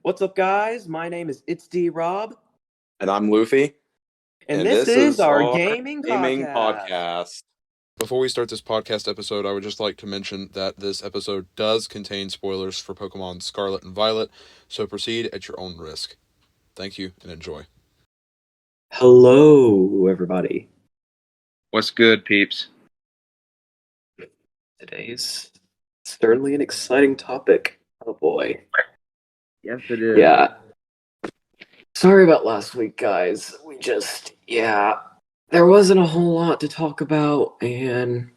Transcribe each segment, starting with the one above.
What's up, guys? My name is Itz D. Rob. And I'm Luffy. And this is our gaming podcast. podcast. Before we start this podcast episode, I would just like to mention that this episode does contain spoilers for Pokemon Scarlet and Violet, so proceed at your own risk. Thank you and enjoy. Hello, everybody. What's good, peeps? Today's certainly an exciting topic. Oh boy. Yes, it is. Yeah. Sorry about last week, guys. There wasn't a whole lot to talk about, and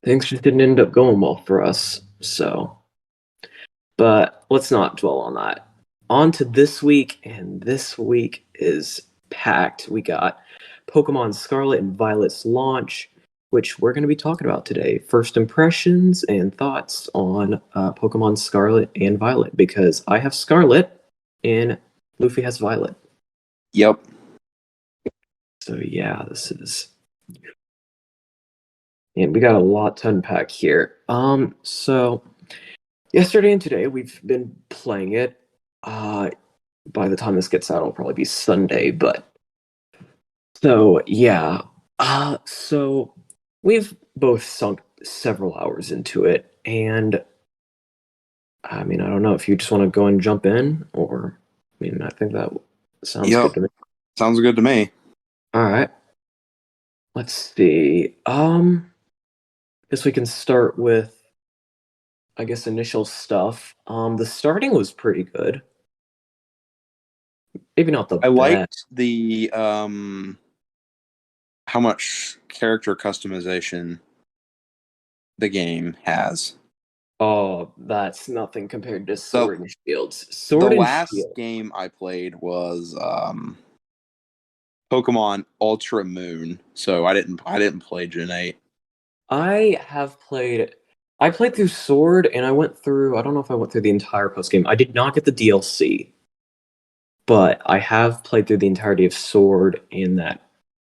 things just didn't end up going well for us, so. But let's not dwell on that. On to this week, and this week is packed. We got Pokemon Scarlet and Violet's launch, which we're going to be talking about today. First impressions and thoughts on Pokemon Scarlet and Violet, because I have Scarlet and Luffy has Violet. Yep. So yeah, this is... And we got a lot to unpack here. So yesterday and today we've been playing it. By the time this gets out, it'll probably be Sunday, but... So, yeah. So we've both sunk several hours into it, and... I mean, I don't know if you just want to go and jump in, or... I mean, I think that sounds good to me. Sounds good to me. Alright. Let's see. Guess we can start with, initial stuff. The starting was pretty good. Maybe not the I best. liked the, how much character customization the game has. Oh, that's nothing compared to Sword and Shields. The last game I played was Pokemon Ultra Moon, so I didn't play Gen 8. I played through Sword, and I don't know if I went through the entire post game. I did not get the DLC, but I have played through the entirety of Sword in that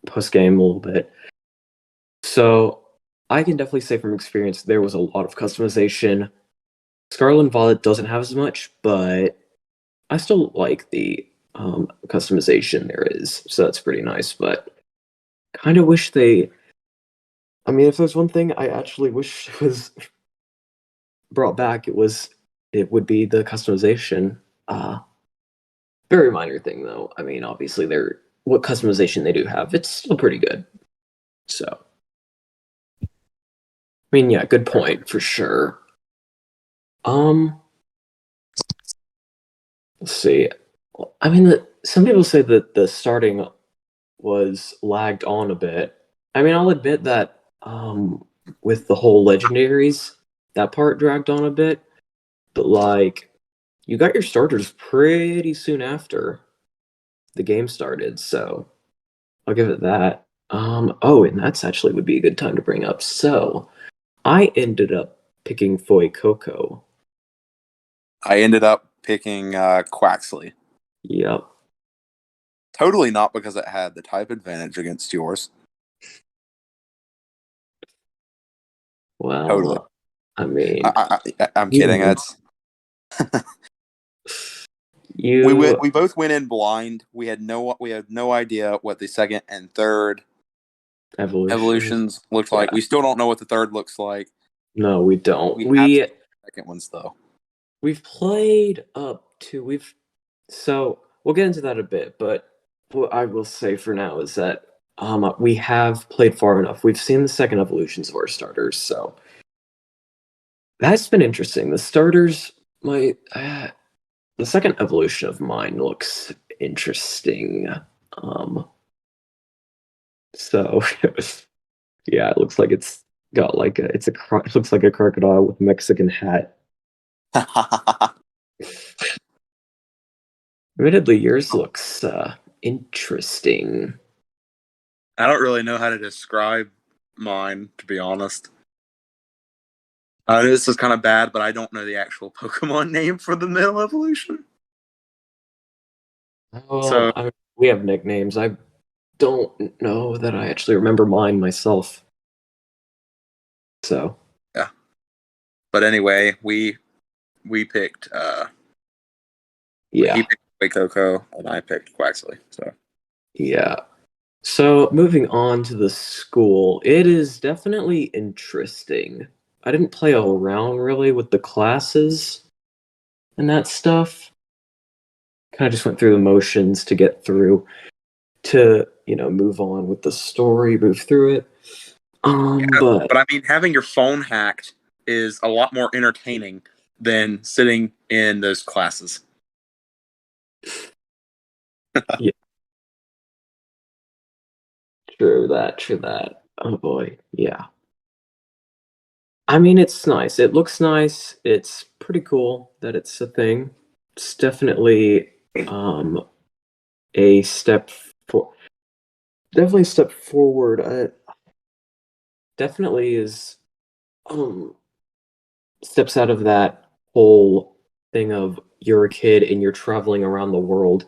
post game a little bit. So I can definitely say from experience there was a lot of customization. Scarlet and Violet doesn't have as much, but I still like the customization there is, so that's pretty nice. But kind of wish if there's one thing I actually wish was brought back, it would be the customization. Very minor thing though. I mean, obviously what customization they do have, it's still pretty good. So I mean, yeah, good point for sure. Let's see. I mean, some people say that the starting was lagged on a bit. I mean, I'll admit that with the whole legendaries, that part dragged on a bit. But you got your starters pretty soon after the game started, so I'll give it that. And that's actually would be a good time to bring up. So I ended up picking Foy Coco. I ended up picking Quaxley. Yep. Totally not because it had the type advantage against yours. Well, totally. I mean, I'm kidding. That's we both went in blind. We had no idea what the second and third evolutions looked like. We still don't know what the third looks like. No, we don't. We have second ones though. We've played up to so we'll get into that a bit, but what I will say for now is that we have played far enough. We've seen the second evolutions of our starters, so that's been interesting. The starters, the second evolution of mine looks interesting. So yeah, it looks like it's got it looks like a crocodile with a Mexican hat. Admittedly, yours looks interesting. I don't really know how to describe mine, to be honest. This is kind of bad, but I don't know the actual Pokemon name for the middle evolution. Well, we have nicknames. I don't know that I actually remember mine myself. So yeah, but anyway, we picked Yeah. He picked Coco, and I picked Quaxley. So. Yeah. So moving on to the school, it is definitely interesting. I didn't play around really with the classes and that stuff. Kind of just went through the motions to get through to, move on with the story, move through it. But I mean, having your phone hacked is a lot more entertaining than sitting in those classes. Yeah. True that. Oh boy, yeah. I mean, it's nice. It looks nice. It's pretty cool that it's a thing. It's definitely a step for definitely a step forward. Definitely is steps out of that whole thing of you're a kid and you're traveling around the world.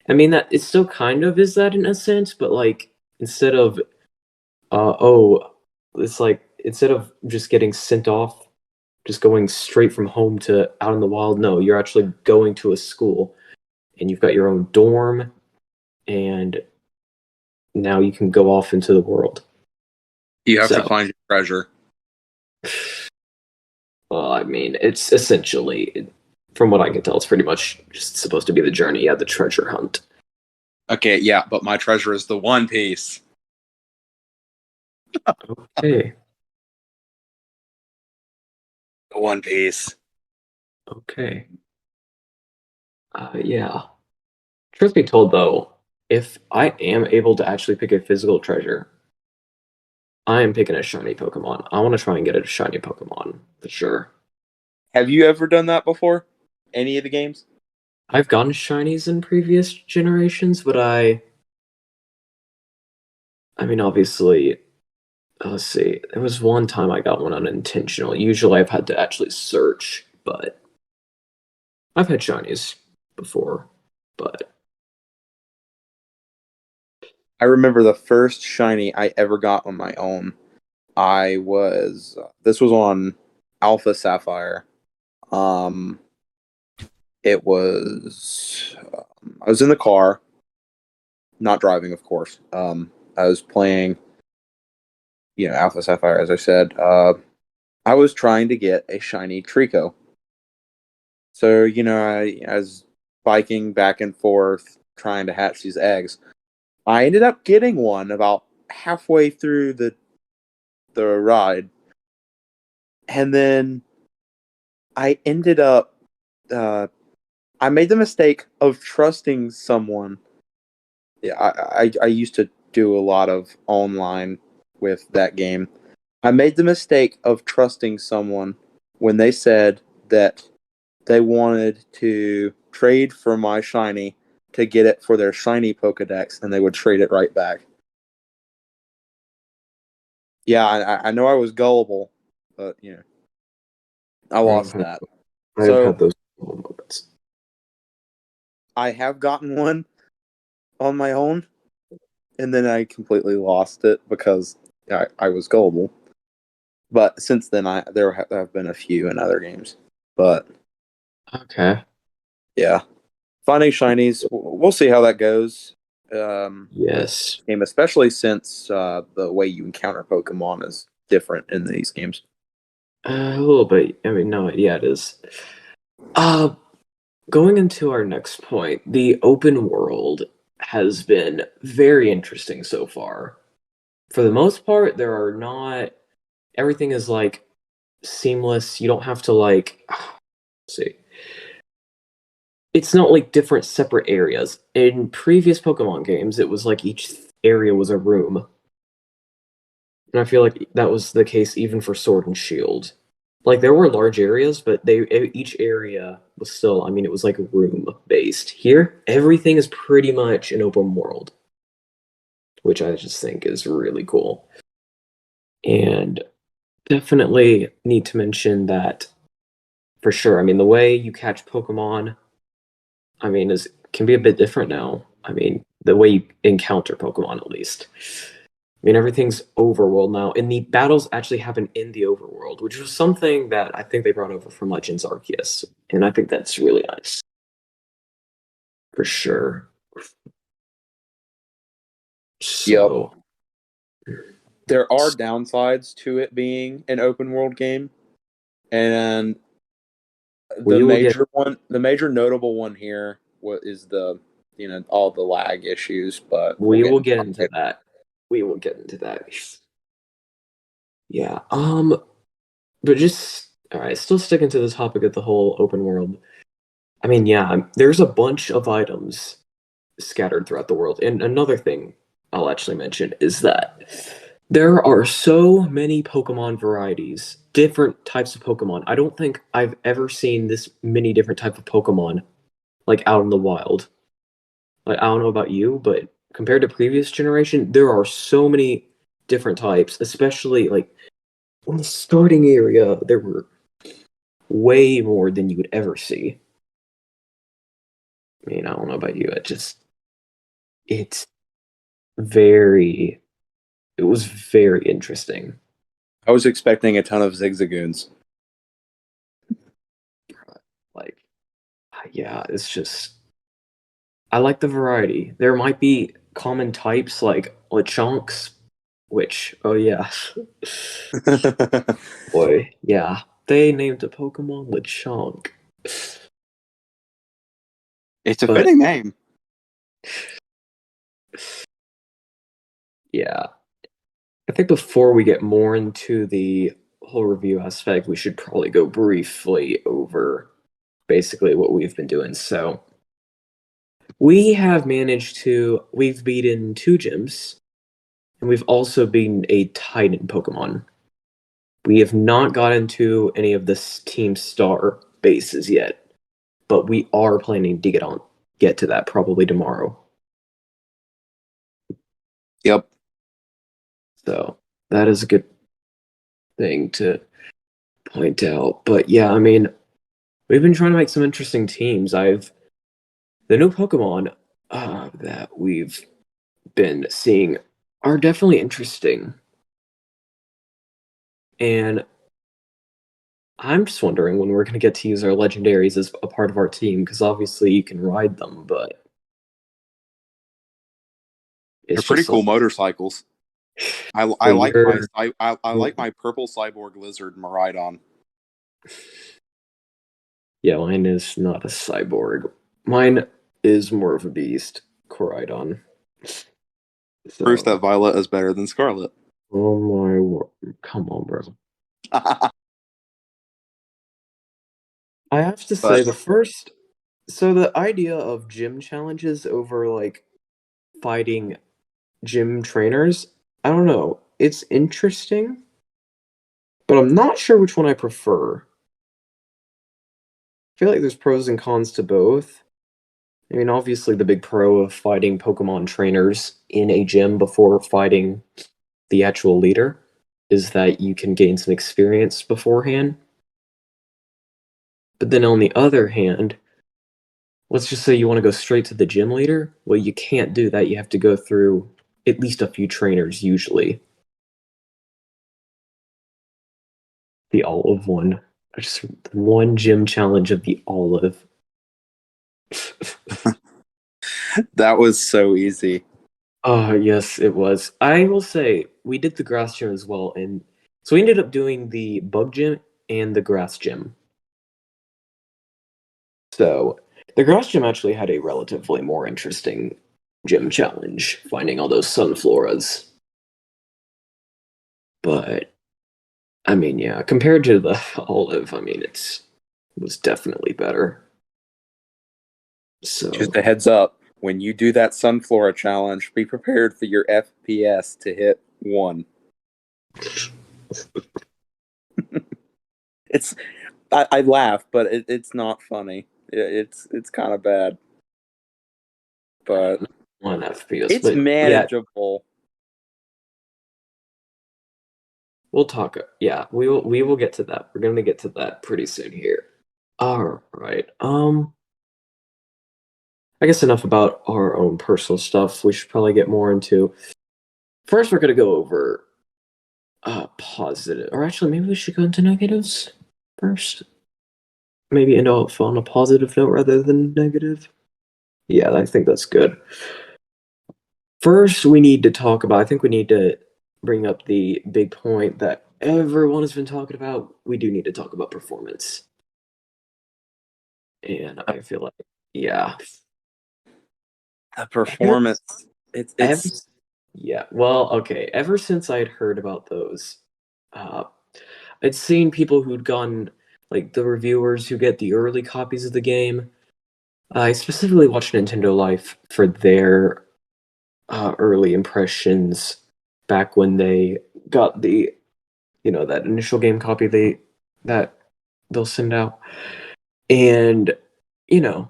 I mean, that it still kind of is that in a sense, but like instead of it's like instead of just getting sent off, just going straight from home to out in the wild, no, you're actually going to a school and you've got your own dorm and now you can go off into the world. You have to find your treasure. Well, I mean, it's essentially, from what I can tell, it's pretty much just supposed to be the journey, the treasure hunt. Okay, yeah, but my treasure is the One Piece. Okay. The One Piece. Okay. Yeah. Truth be told, though, if I am able to actually pick a physical treasure, I am picking a shiny Pokemon. I want to try and get a shiny Pokemon, for sure. Have you ever done that before? Any of the games? I've gotten shinies in previous generations, but I mean, obviously, let's see. There was one time I got one unintentional. Usually I've had to actually search, but I've had shinies before, but I remember the first shiny I ever got on my own. This was on Alpha Sapphire. It was, I was in the car, not driving, of course. I was playing, Alpha Sapphire, as I said. I was trying to get a shiny Trico. So, I was biking back and forth, trying to hatch these eggs. I ended up getting one about halfway through the ride. And then I ended up, I made the mistake of trusting someone. Yeah, I used to do a lot of online with that game. I made the mistake of trusting someone when they said that they wanted to trade for my shiny to get it for their shiny Pokedex, and they would trade it right back. Yeah, I know I was gullible, but I lost that. I've had those moments. I have gotten one on my own, and then I completely lost it because I was gullible. But since then, there have been a few in other games. But okay, yeah, finding shinies, we'll see how that goes. Yes, game, especially since the way you encounter Pokemon is different in these games. a little bit. I mean, no, yeah, it is. Going into our next point, the open world has been very interesting so far. For the most part, there are not. Everything is like seamless. You don't have to like. Let's see. It's not like different separate areas. In previous Pokemon games, it was like each area was a room. And I feel like that was the case even for Sword and Shield. Like there were large areas, but each area was still, I mean, it was like room based. Here, everything is pretty much an open world, which I just think is really cool. And definitely need to mention that for sure. I mean, the way you catch Pokemon, I mean, can be a bit different now. I mean, the way you encounter Pokemon, at least. I mean, everything's overworld now, and the battles actually happen in the overworld, which was something that I think they brought over from Legends Arceus, and I think that's really nice. for sure. So, There are downsides to it being an open world game, and the major notable one here is the all the lag issues, but we will get into that. We will get into that. Yeah. But just all right. Still sticking to the topic of the whole open world. I mean, yeah. There's a bunch of items scattered throughout the world, and another thing I'll actually mention is that there are so many Pokemon varieties, different types of Pokemon. I don't think I've ever seen this many different types of Pokemon like out in the wild. Like I don't know about you, but compared to previous generation, there are so many different types, especially like in the starting area, there were way more than you would ever see. I mean, I don't know about you, it's very it was very interesting. I was expecting a ton of Zigzagoons. Like, yeah, it's just I like the variety. There might be common types like Lechonks, which oh yeah, boy, yeah, they named a Pokemon Lechonk. It's a fitting name. Yeah. I think before we get more into the whole review aspect, we should probably go briefly over basically what we've been doing. So we've beaten 2 gyms, and we've also beaten a Titan Pokemon. We have not gotten to any of this Team Star bases yet, but we are planning to get to that probably tomorrow. Yep. So that is a good thing to point out. But yeah, I mean, we've been trying to make some interesting teams. The new Pokemon that we've been seeing are definitely interesting. And I'm just wondering when we're going to get to use our legendaries as a part of our team, because obviously you can ride them, but they're pretty cool motorcycles. I like my purple cyborg lizard Miraidon. Yeah, mine is not a cyborg. Mine is more of a beast, Koraidon. So, proves that Violet is better than Scarlet. Oh my word. Come on, bro. I have to say the idea of gym challenges over like fighting gym trainers, I don't know. It's interesting, but I'm not sure which one I prefer. I feel like there's pros and cons to both. I mean, obviously the big pro of fighting Pokemon trainers in a gym before fighting the actual leader is that you can gain some experience beforehand. But then on the other hand, let's just say you want to go straight to the gym leader. Well, you can't do that. You have to go through at least a few trainers usually. The Olive one. Just one gym challenge of the Olive. That was so easy. Oh, yes, it was. I will say, we did the grass gym as well, and so we ended up doing the bug gym and the grass gym. So, the grass gym actually had a relatively more interesting gym challenge, finding all those sunfloras. But, I mean, yeah, compared to the Olive, I mean, it was definitely better. So, just a heads up, when you do that Sunflora challenge, be prepared for your FPS to hit 1. I laugh, but it's not funny. It's kind of bad, but 1 FPS. It's manageable. Yeah. We'll talk. Yeah, we will get to that. We're gonna get to that pretty soon here. All right. I guess enough about our own personal stuff. We should probably get more into. First, we're gonna go over positive, or actually, maybe we should go into negatives first. Maybe end off on a positive note rather than negative. Yeah, I think that's good. First, we need to talk about, I think we need to bring up the big point that everyone has been talking about. We do need to talk about performance. And I feel like, yeah. The performance, Ever, it's yeah, well, okay. Ever since I'd heard about those, uh, I'd seen people who'd gone, like the reviewers who get the early copies of the game. I specifically watched Nintendo Life for their early impressions back when they got the, that initial game copy that they'll send out. And, you know,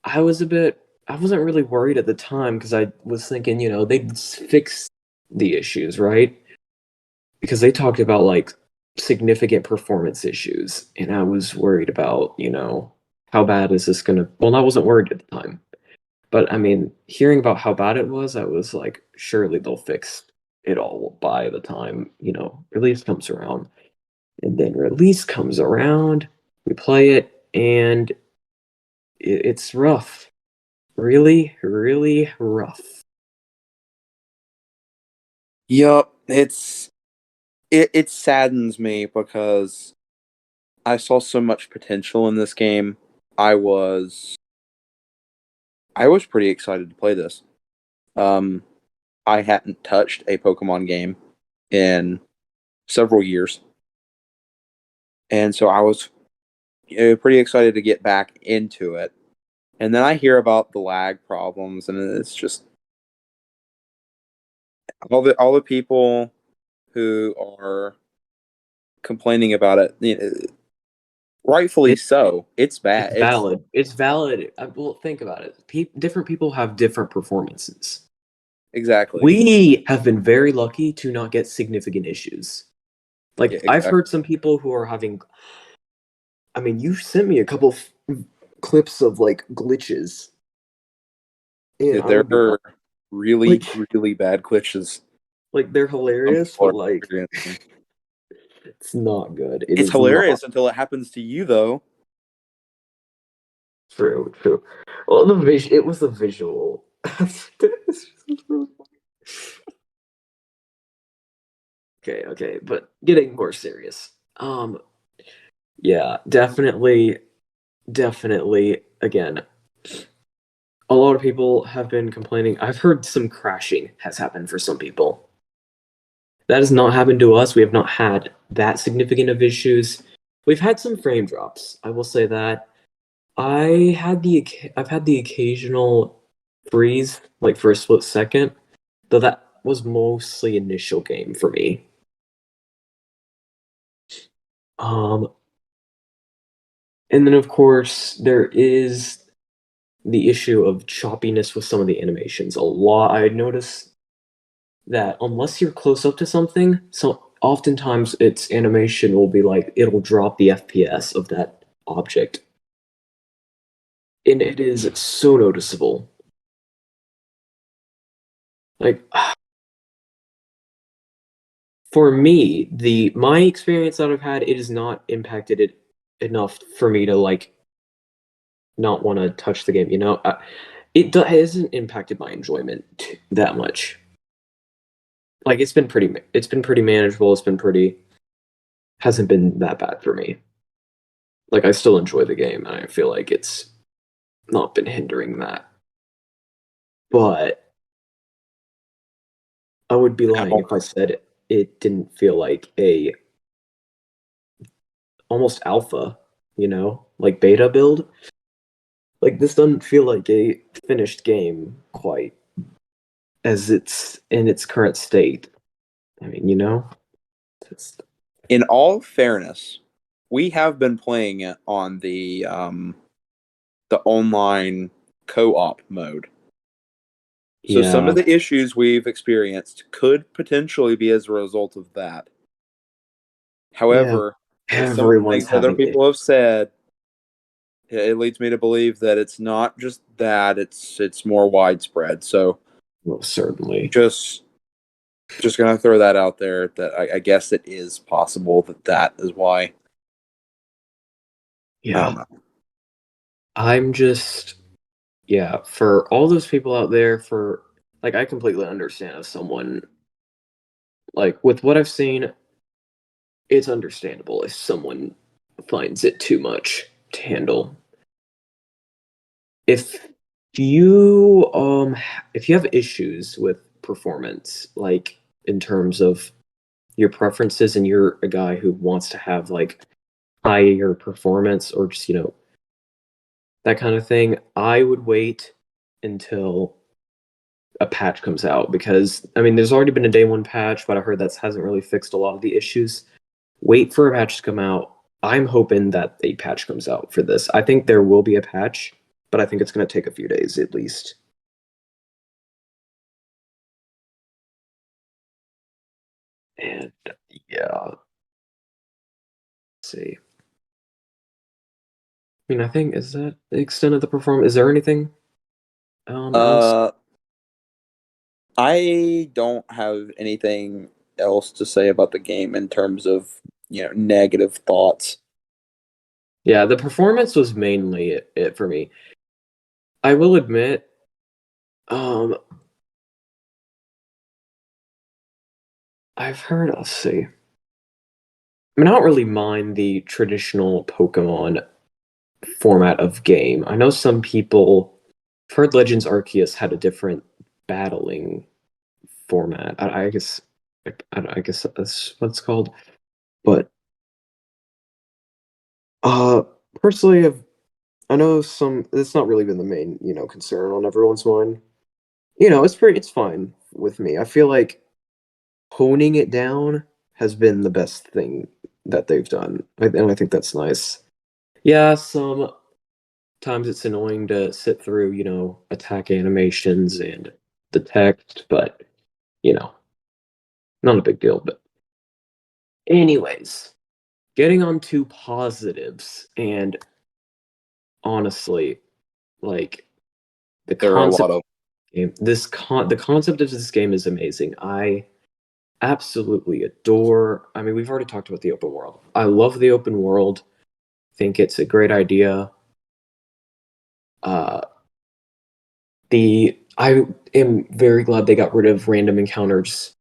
I was a bit, I wasn't really worried at the time because I was thinking, they'd fix the issues, right? Because they talked about like significant performance issues, and I was worried about, how bad is this gonna, well, I wasn't worried at the time. But I mean, hearing about how bad it was, I was like, surely they'll fix it all by the time, release comes around. And then release comes around, we play it, and it's rough. Really, really rough. yup. It saddens me because I saw so much potential in this game. I was pretty excited to play this. Um, I hadn't touched a Pokemon game in several years, and so I was pretty excited to get back into it. And then I hear about the lag problems, and it's just all the people who are complaining about it. Rightfully It, so. It's bad. it's valid. It's valid. Well, think about it. Different people have different performances. Exactly. We have been very lucky to not get significant issues. Like, Yeah, I've exactly. heard some people who are having. I mean, you sent me a couple clips of like glitches, and Yeah, I there would be are really, like, really bad glitches. like they're Some hilarious, people but are like, experiencing. it's not good. It It's is not hilarious until it happens to you, though. true. True. Well, it was the visual. Okay, okay, but getting more serious. Yeah, definitely. Again, a lot of people have been complaining. I've heard some crashing has happened for some people. That has not happened to us. We have not had that significant of issues. We've had some frame drops. I will say that. I've had the occasional freeze, like for a split second, though that was mostly initial game for me. Um, and then of course there is the issue of choppiness with some of the animations. A lot I noticed that unless you're close up to something, so oftentimes its animation will be like it'll drop the FPS of that object. And it is so noticeable. Like for me, the my experience that I've had, it has not impacted it enough for me to like not want to touch the game. It hasn't impacted my enjoyment that much. Like it's been pretty manageable. It's been pretty hasn't been that bad for me. Like I still enjoy the game, and I feel like it's not been hindering that. But I would be lying Now, if I said it didn't feel like a almost alpha, like beta build. Like this doesn't feel like a finished game quite as it's in its current state. I mean, it's, in all fairness, we have been playing it on the online co-op mode. So some yeah, of the issues we've experienced could potentially be as a result of that. yeah. However, with some of the Everyone's things other having it. people have said, it leads me to believe that it's not just that; it's more widespread. So Well, certainly. just gonna throw that out there. That I guess it is possible that is why. I don't Yeah. know. I'm just, yeah, for all those people out there, for like, I completely understand if someone like with what I've seen, it's understandable if someone finds it too much to handle. If you if you have issues with performance, like in terms of your preferences, and you're a guy who wants to have like higher performance or just that kind of thing, I would wait until a patch comes out, because I mean there's already been a day one patch, but I heard that hasn't really fixed a lot of the issues. Wait for a patch to come out. I'm hoping that a patch comes out for this. I think there will be a patch, but I think it's going to take a few days at least. And yeah, let's see. I mean, I think, is that the extent of the performance? Is there anything else? I don't have anything else to say about the game in terms of negative thoughts. Yeah, the performance was mainly it for me. I will admit, um, I've heard, let's see. I mean, I don't really mind the traditional Pokemon format of game. I know some people, I've heard Legends Arceus had a different battling format. I guess that's what it's called. But uh, personally, I know some. It's not really been the main concern on everyone's mind. It's fine with me. I feel like honing it down has been the best thing that they've done, and I think that's nice. Yeah, sometimes it's annoying to sit through, attack animations and the text, but you know, not a big deal. But anyways, getting on to positives, and honestly, like the There are a lot concept of game, the concept of this game is amazing. I absolutely adore. I mean, we've already talked about the open world. I love the open world. Think it's a great idea. Uh, the I am very glad they got rid of random encounters.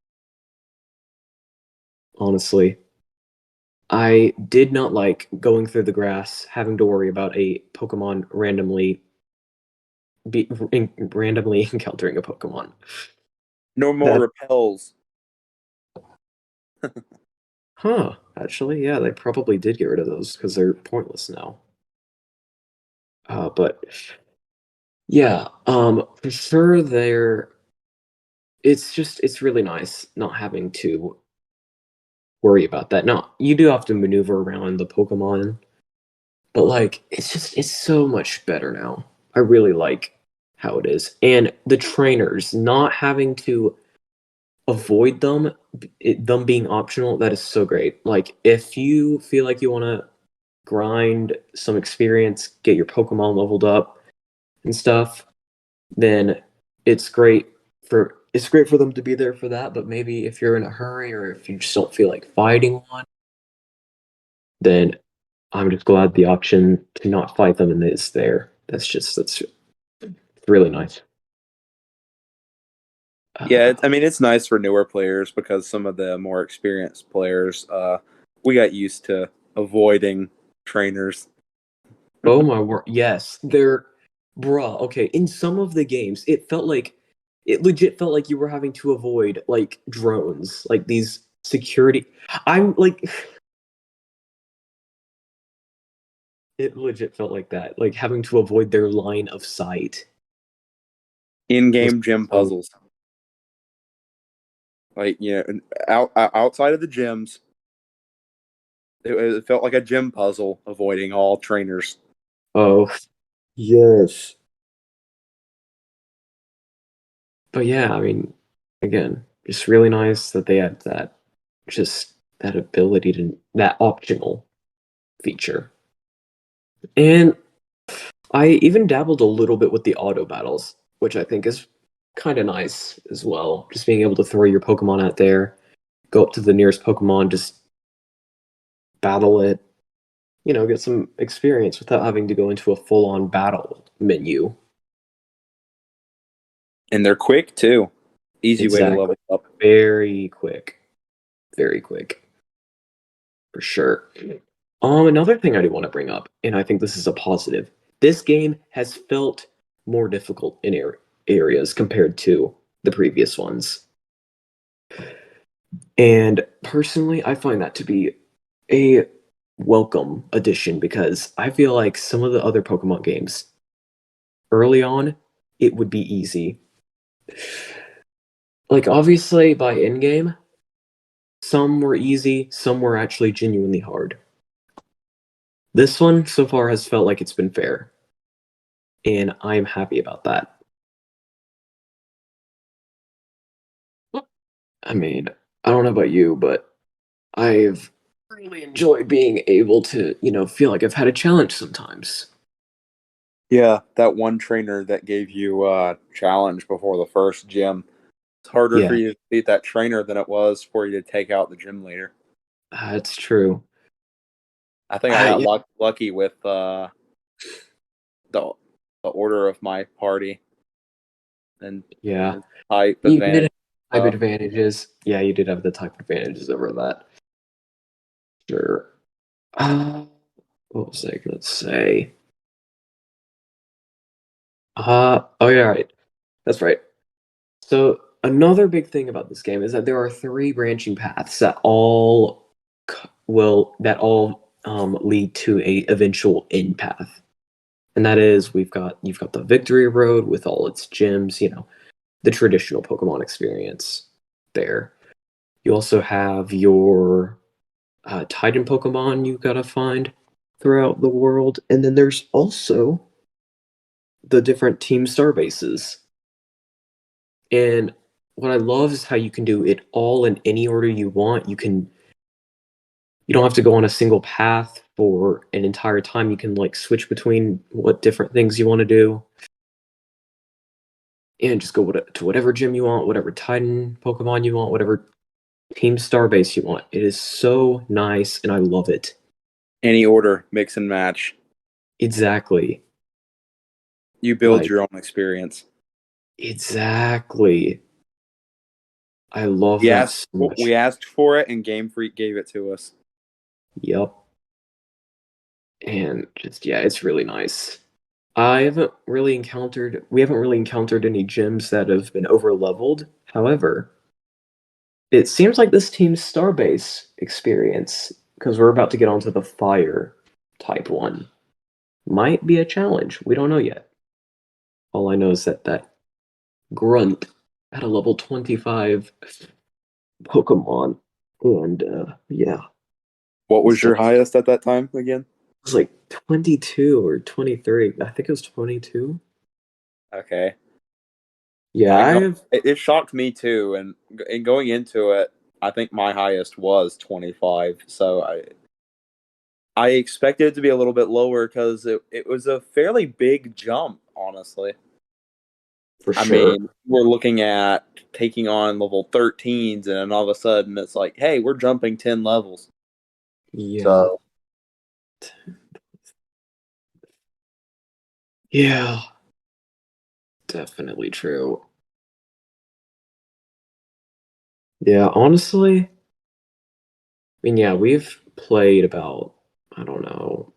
Honestly, I did not like going through the grass, having to worry about a Pokemon randomly encountering a Pokemon. no more That, repels. huh? Actually, yeah, they probably did get rid of those because they're pointless now. But yeah, for sure, it's really nice not having to worry about that. Now, you do have to maneuver around the Pokemon, but like it's so much better now. I really like how it is. And the trainers, not having to avoid them, them being optional, that is so great. Like if you feel like you want to grind some experience, get your Pokemon leveled up and stuff, then it's great for them to be there for that. But maybe if you're in a hurry or if you just don't feel like fighting one, then I'm just glad the option to not fight them is there. That's really nice. Yeah, Uh, I mean it's nice for newer players because some of the more experienced players, we got used to avoiding trainers. oh my word! Yes, bruh. Okay, in some of the games, it legit felt like you were having to avoid like drones, like these security. I'm like, it legit felt like that, like having to avoid their line of sight. Was In-game gym so puzzles, like outside of the gyms, it felt like a gym puzzle avoiding all trainers. oh yes. But yeah, I mean, again, just really nice that they had just that ability to that optional feature. And I even dabbled a little bit with the auto battles, which I think is kind of nice as well. Just being able to throw your Pokemon out there, go up to the nearest Pokemon, just battle it, get some experience without having to go into a full-on battle menu. And they're quick too. Easy way to level up. Very quick. Very quick. For sure. Another thing I do want to bring up, and I think this is a positive, this game has felt more difficult in areas compared to the previous ones. And personally, I find that to be a welcome addition because I feel like some of the other Pokemon games, early on, it would be easy. Like, obviously, by in-game, some were easy, some were actually genuinely hard. This one, so far, has felt like it's been fair. And I'm happy about that. I mean, I don't know about you, but I've really enjoyed being able to, feel like I've had a challenge sometimes. Yeah, that one trainer that gave you a challenge before the first gym. It's harder for Yeah, you to beat that trainer than it was for you to take out the gym leader. that's true. I think I got Yeah, lucky with the order of my party and yeah. type You did advantage. have type advantages. Yeah, you did have the type advantages over that. Sure. What was I gonna say? Oh yeah, right. That's right. So another big thing about this game is that there are three branching paths that all lead to a eventual end path, and that is you've got the Victory Road with all its gyms, the traditional Pokemon experience there. You also have your Titan Pokemon you gotta find throughout the world, and then there's also the different team star bases. And what I love is how you can do it all in any order you want. You don't have to go on a single path for an entire time. You can like switch between what different things you want to do. And just go to whatever gym you want, whatever Titan Pokemon you want, whatever team star base you want. It is so nice and I love it. Any order, mix and match. Exactly. You build Like your own experience. exactly. I love We that asked, so much. we asked for it, and Game Freak gave it to us. Yep. And just yeah, it's really nice. We haven't really encountered any gyms that have been over leveled. However, it seems like this team's Starbase experience, because we're about to get onto the fire type one, might be a challenge. We don't know yet. All I know is that grunt at a level 25 Pokemon, and yeah, What it's was your definitely highest at that time again? it was like 22 or 23. I think it was 22. Okay. Yeah, I I know have. it shocked me too, and going into it, I think my highest was 25. So I expected it to be a little bit lower because it was a fairly big jump, honestly. For I sure. mean, we're looking at taking on level 13s, and then all of a sudden it's like, hey, we're jumping 10 levels. Yeah. So Yeah. Definitely true. Yeah, honestly, I mean, yeah, we've played about, I don't know,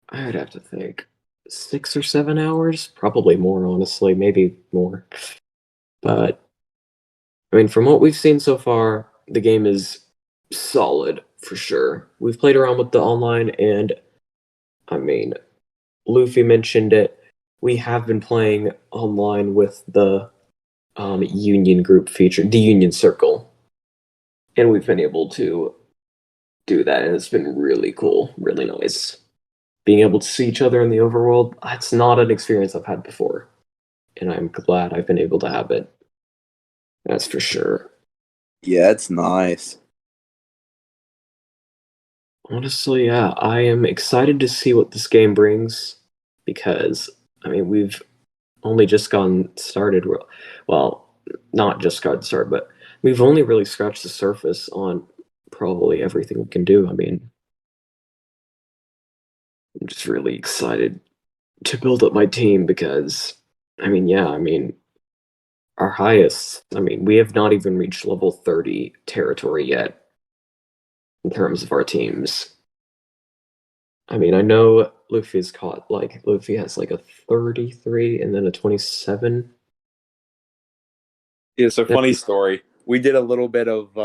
I would have to think 6 or 7 hours, probably more, honestly, maybe more. But I mean, from what we've seen so far, the game is solid for sure. We've played around with the online, and I mean, Luffy mentioned it. We have been playing online with the Union group feature, the Union Circle, and we've been able to do that, and it's been really cool, really nice. Being able to see each other in the overworld, that's not an experience I've had before, and I'm glad I've been able to have it. That's for sure. yeah, it's nice. Honestly, yeah, I am excited to see what this game brings because, I mean, we've only just gotten started. Well, not just gotten started, but we've only really scratched the surface on probably everything we can do. I mean, I'm just really excited to build up my team because, I mean, yeah, I mean, our highest, I mean, we have not even reached level 30 territory yet in terms of our teams. I mean, I know Luffy has like a 33 and then a 27. Yeah, so funny story. We did a little bit of,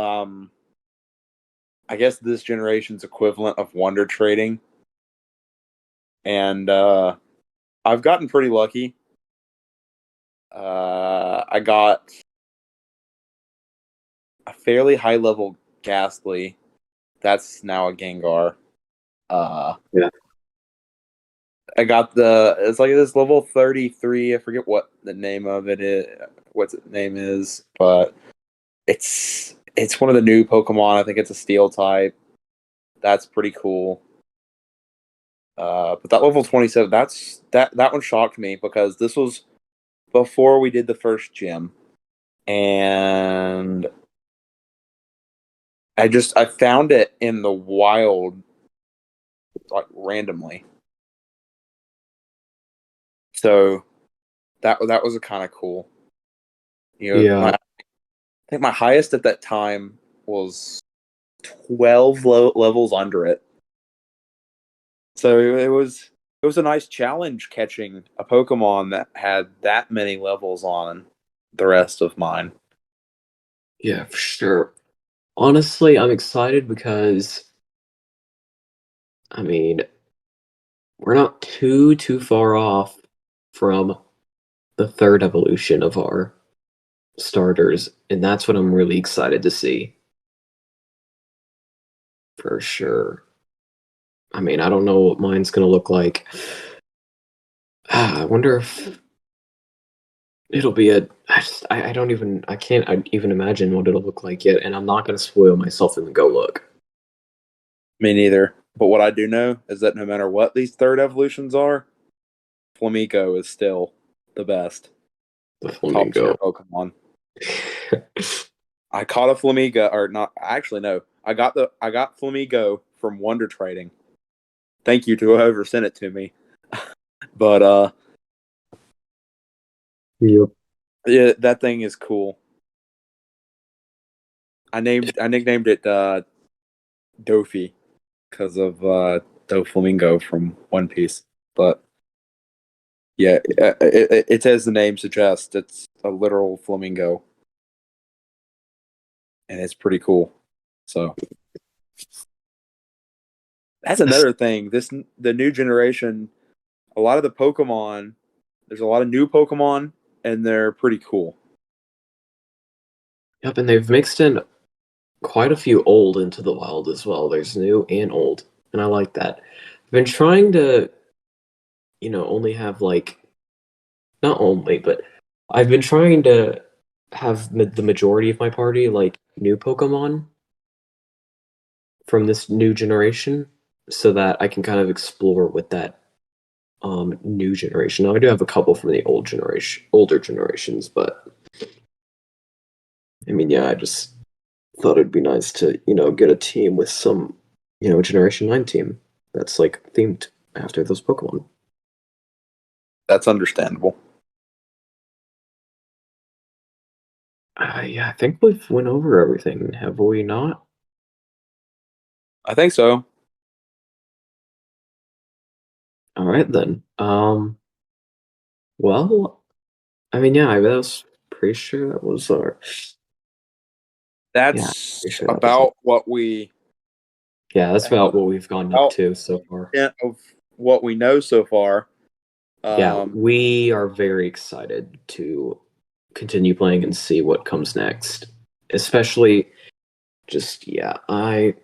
I guess this generation's equivalent of wonder trading. And I've gotten pretty lucky. I got a fairly high level Ghastly. That's now a Gengar. Yeah. I got it's like this level 33. I forget what the name of it is. What its name is, but it's one of the new Pokemon. I think it's a Steel type. That's pretty cool. But that level 27, that one shocked me because this was before we did the first gym, and I found it in the wild, like randomly. So that was a kind of cool. Yeah. I think my highest at that time was 12 levels under it. So it was a nice challenge catching a Pokemon that had that many levels on the rest of mine. Yeah, for sure. Honestly, I'm excited because, I mean, we're not too far off from the third evolution of our starters, and that's what I'm really excited to see. For sure. I mean, I don't know what mine's gonna look like. I wonder if it'll be I don't even, I can't even imagine what it'll look like yet, and I'm not gonna spoil myself and go look. Me neither. But what I do know is that no matter what these third evolutions are, Flamigo is still the best. The Top tier flamingo. Pokemon. I caught a Flamigo, or not, actually, no. I got Flamigo from Wonder Trading. Thank you to whoever sent it to me. But, Yep. yeah, that thing is cool. I nicknamed it Dofi because of Doflamingo from One Piece. But yeah, it's as the name suggests, it's a literal flamingo, and it's pretty cool. So that's another thing. The new generation, a lot of the Pokemon. There's a lot of new Pokemon, and they're pretty cool. Yep, and they've mixed in quite a few old into the wild as well. There's new and old, and I like that. I've been trying to, only have like, not only, but I've been trying to have the majority of my party like new Pokemon from this new generation, so that I can kind of explore with that new generation. Now I do have a couple from the older generations, but I mean, yeah, I just thought it'd be nice to, get a team with some, Generation 9 team that's like themed after those Pokemon. That's understandable. Yeah, I think we've went over everything, have we not? I think so. All right then. Well, I mean, yeah, I was pretty sure that was our. Yeah, That's pretty sure that was about what we Yeah, that's about what we've gone up about to so far. of what we know so far. Yeah, we are very excited to continue playing and see what comes next. Especially, just yeah, I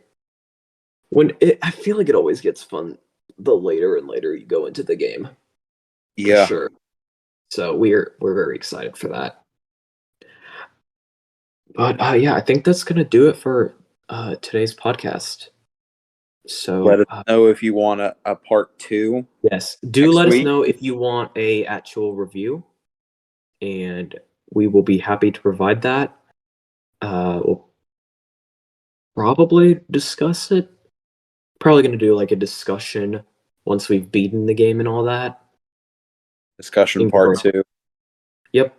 feel like it always gets fun the later and later you go into the game. Yeah. For sure. So we're very excited for that. But yeah, I think that's gonna do it for today's podcast. So Let us know if you want a part 2. yes, do let us know if you want a actual review, and we will be happy to provide that. We'll probably discuss it. Probably going to do like a discussion once we've beaten the game and all that. Discussion part 2. Yep,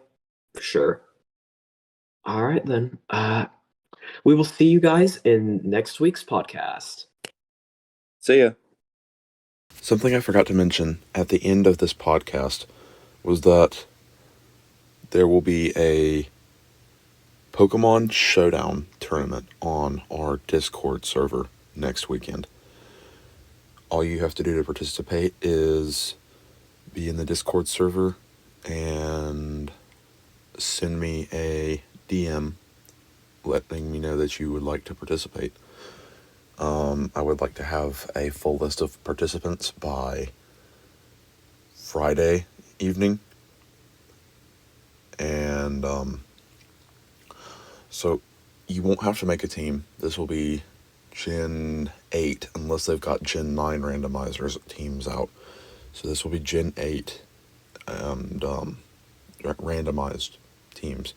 for sure. All right, then. We will see you guys in next week's podcast. See ya. Something I forgot to mention at the end of this podcast was that there will be a Pokemon Showdown tournament on our Discord server next weekend. All you have to do to participate is be in the Discord server and send me a DM letting me know that you would like to participate. I would like to have a full list of participants by Friday evening. And so you won't have to make a team. This will be Gen 8, unless they've got Gen 9 randomizers teams out. So this will be Gen 8 and randomized teams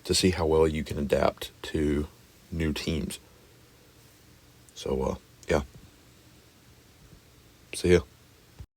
to see how well you can adapt to new teams. So, yeah. See ya.